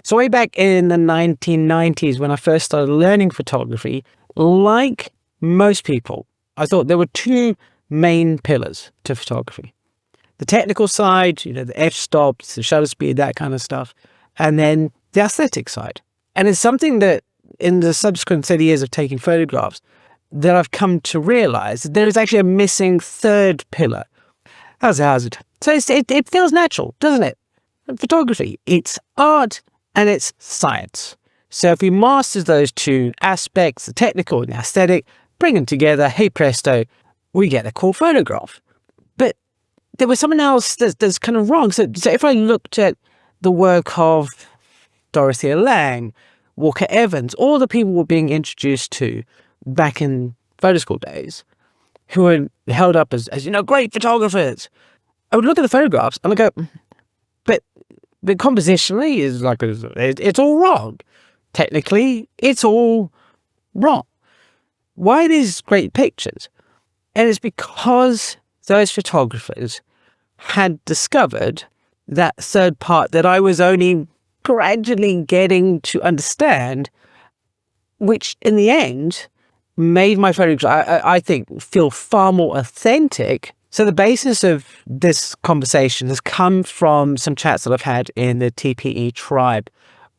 So way back in the 1990s, when I first started learning photography, like most people, I thought there were two main pillars to photography. The technical side, the f-stops, the shutter speed, that kind of stuff, and then the aesthetic side. And it's something that in the subsequent 30 years of taking photographs that I've come to realize that there is actually a missing third pillar. How's it? So it feels natural, doesn't it? Photography, it's art and it's science. So if we master those two aspects, the technical and the aesthetic, bring them together, hey presto, we get a cool photograph. But there was something else that's kind of wrong. So if I looked at the work of Dorothea Lange, Walker Evans, all the people we're being introduced to back in photo school days, who were held up as great photographers, I would look at the photographs and I go, but compositionally is it's all wrong. Technically, it's all wrong. Why these great pictures? And it's because those photographers had discovered that third part that I was only gradually getting to understand, which in the end made my photographs, I think, feel far more authentic. So the basis of this conversation has come from some chats that I've had in the TPE tribe,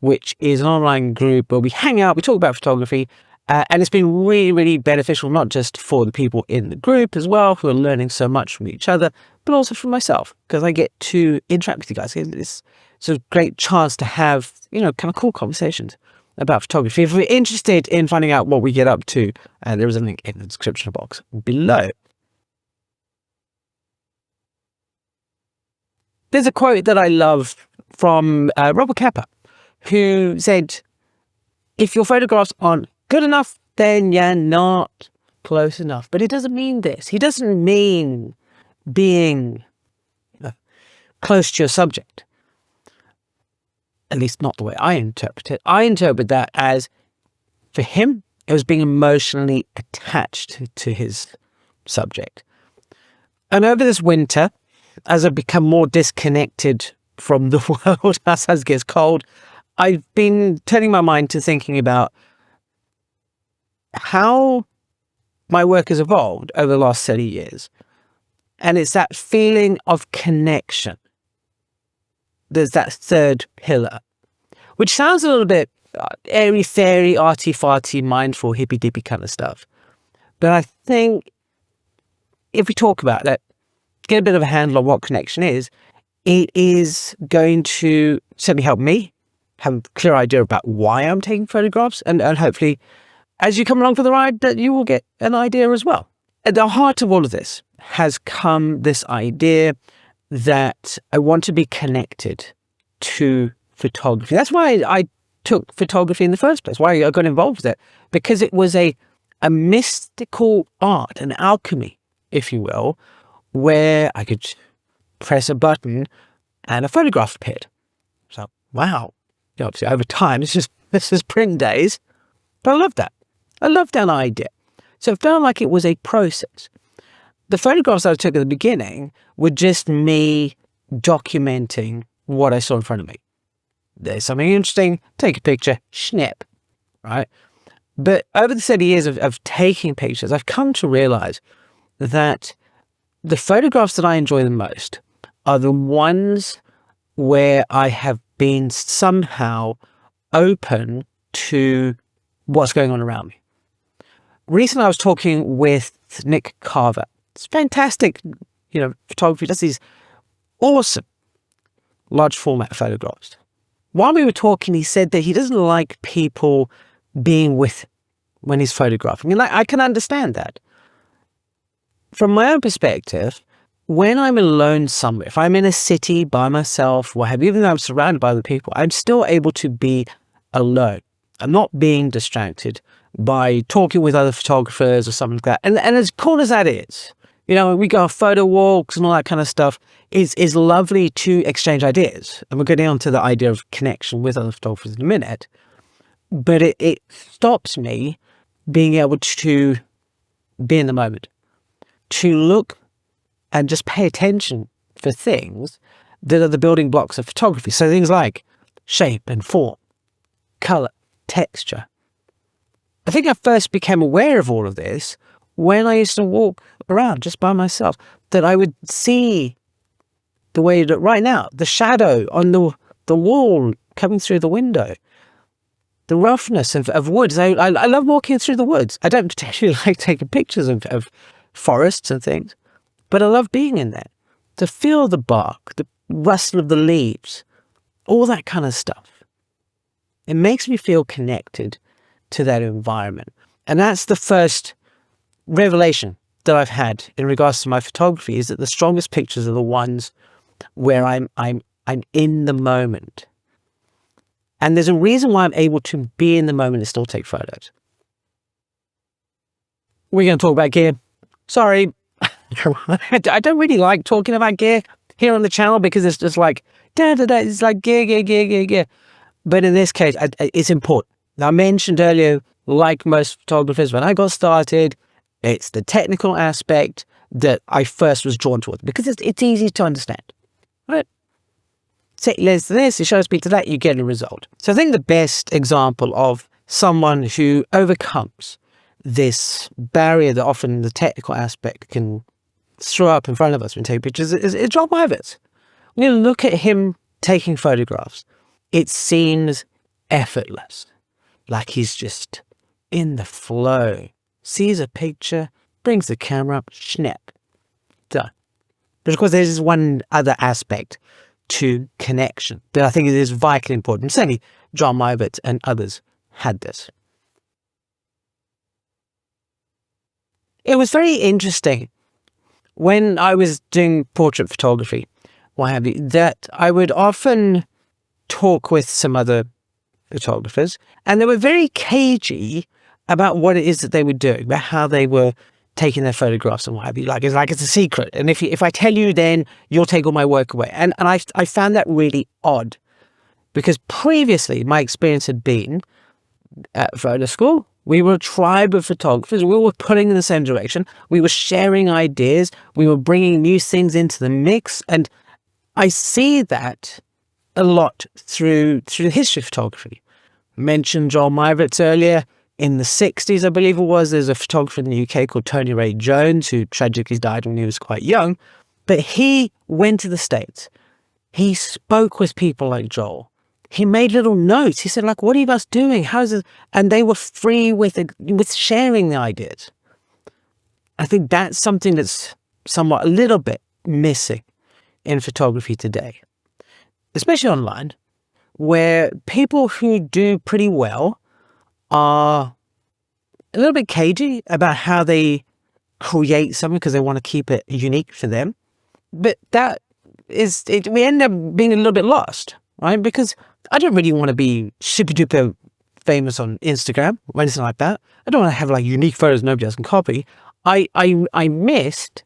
which is an online group where we hang out, we talk about photography, and it's been really, really beneficial, not just for the people in the group as well, who are learning so much from each other, but also for myself, because I get to interact with you guys. It's a great chance to have, kind of cool conversations about photography. If you're interested in finding out what we get up to, there is a link in the description box below. There's a quote that I love from Robert Capa, who said, if your photographs aren't good enough, then you're not close enough. But it doesn't mean this. He doesn't mean being close to your subject. At least not the way I interpret it. I interpret that as, for him, it was being emotionally attached to his subject. And over this winter, as I've become more disconnected from the world as it gets cold, I've been turning my mind to thinking about how my work has evolved over the last 30 years. And it's that feeling of connection. There's that third pillar, which sounds a little bit airy-fairy, arty-farty, mindful, hippy-dippy kind of stuff. But I think if we talk about that, get a bit of a handle on what connection is, it is going to certainly help me have a clear idea about why I'm taking photographs, and hopefully, as you come along for the ride, that you will get an idea as well. At the heart of all of this has come this idea that I want to be connected to photography. That's why I took photography in the first place, why I got involved with it, because it was a mystical art, an alchemy, if you will, where I could press a button and a photograph appeared. So, wow. Obviously, over time, this is print days, but I love that. I love that idea. So it felt like it was a process. The photographs I took at the beginning were just me documenting what I saw in front of me. There's something interesting, take a picture, snap, right? But over the 30 years of taking pictures, I've come to realize that the photographs that I enjoy the most are the ones where I have been somehow open to what's going on around me. Recently, I was talking with Nick Carver. It's fantastic, photography. He does these awesome large format photographs. While we were talking, he said that he doesn't like people being with him when he's photographing. And I can understand that. From my own perspective, when I'm alone somewhere, if I'm in a city by myself, what have you, even though I'm surrounded by other people, I'm still able to be alone. I'm not being distracted by talking with other photographers or something like that. And as cool as that is, we go on photo walks and all that kind of stuff, is lovely to exchange ideas. And we're getting onto the idea of connection with other photographers in a minute. But it stops me being able to be in the moment, to look and just pay attention for things that are the building blocks of photography. So things like shape and form, color, texture. I think I first became aware of all of this when I used to walk around just by myself, that I would see the way that right now, the shadow on the wall coming through the window, the roughness of woods. I love walking through the woods. I don't particularly like taking pictures of forests and things, but I love being in there, to feel the bark, the rustle of the leaves, all that kind of stuff. It makes me feel connected to that environment. And that's the first revelation that I've had in regards to my photography, is that the strongest pictures are the ones where I'm in the moment. And there's a reason why I'm able to be in the moment and still take photos. We're going to talk about gear. Sorry. I don't really like talking about gear here on the channel, because it's just like, it's like gear. But in this case, it's important. Now, I mentioned earlier, like most photographers, when I got started, it's the technical aspect that I first was drawn towards, because it's easy to understand, right? Set your lens to this, you shutter speed to that, you get a result. So I think the best example of someone who overcomes this barrier that often the technical aspect can throw up in front of us when taking pictures is John Mivett. When you look at him taking photographs, it seems effortless, like he's just in the flow. Sees a picture, brings the camera up, snap, done. But of course, there's this one other aspect to connection that I think is vitally important. Certainly, John Mivett and others had this. It was very interesting when I was doing portrait photography, what have you, that I would often talk with some other photographers, and they were very cagey about what it is that they were doing, about how they were taking their photographs and what have you. Like it's a secret. And if I tell you, then you'll take all my work away. And I found that really odd, because previously my experience had been at photo school. We were a tribe of photographers. We were pulling in the same direction. We were sharing ideas. We were bringing new things into the mix. And I see that a lot through the history of photography. I mentioned John Mivett earlier. In the 60s, I believe it was, there's a photographer in the UK called Tony Ray Jones, who tragically died when he was quite young. But he went to the States. He spoke with people like Joel. He made little notes. He said, like, what are you guys doing? How's it? And they were free with sharing the ideas. I think that's something that's somewhat a little bit missing in photography today, especially online, where people who do pretty well are a little bit cagey about how they create something because they want to keep it unique for them. But we end up being a little bit lost, right? Because I don't really want to be super duper famous on Instagram or anything like that. I don't want to have like unique photos nobody else can copy. I missed,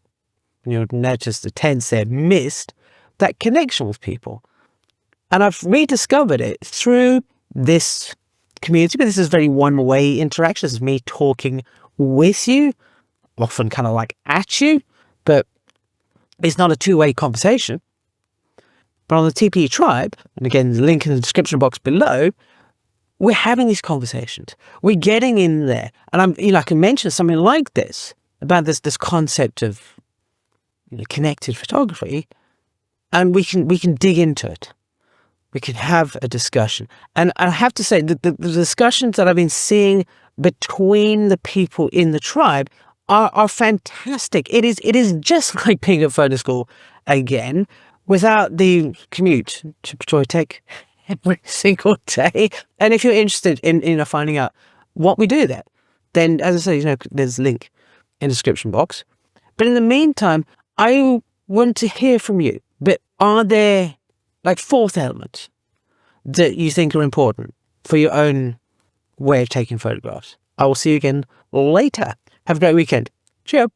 notice the tense there, missed that connection with people. And I've rediscovered it through this community, but this is very one-way interaction. This is me talking with you, often kind of like at you, but it's not a two-way conversation. But on the TPE tribe, and again, the link in the description box below, we're having these conversations. We're getting in there. And I can mention something like this, about this concept of connected photography, and we can dig into it. We can have a discussion. And I have to say that the discussions that I've been seeing between the people in the tribe are fantastic. It is just like being at photo school again, without the commute to Detroit Tech every single day. And if you're interested in finding out what we do there, then as I say, there's a link in the description box. But in the meantime, I want to hear from you. But are there like fourth elements that you think are important for your own way of taking photographs? I will see you again later. Have a great weekend. Cheers.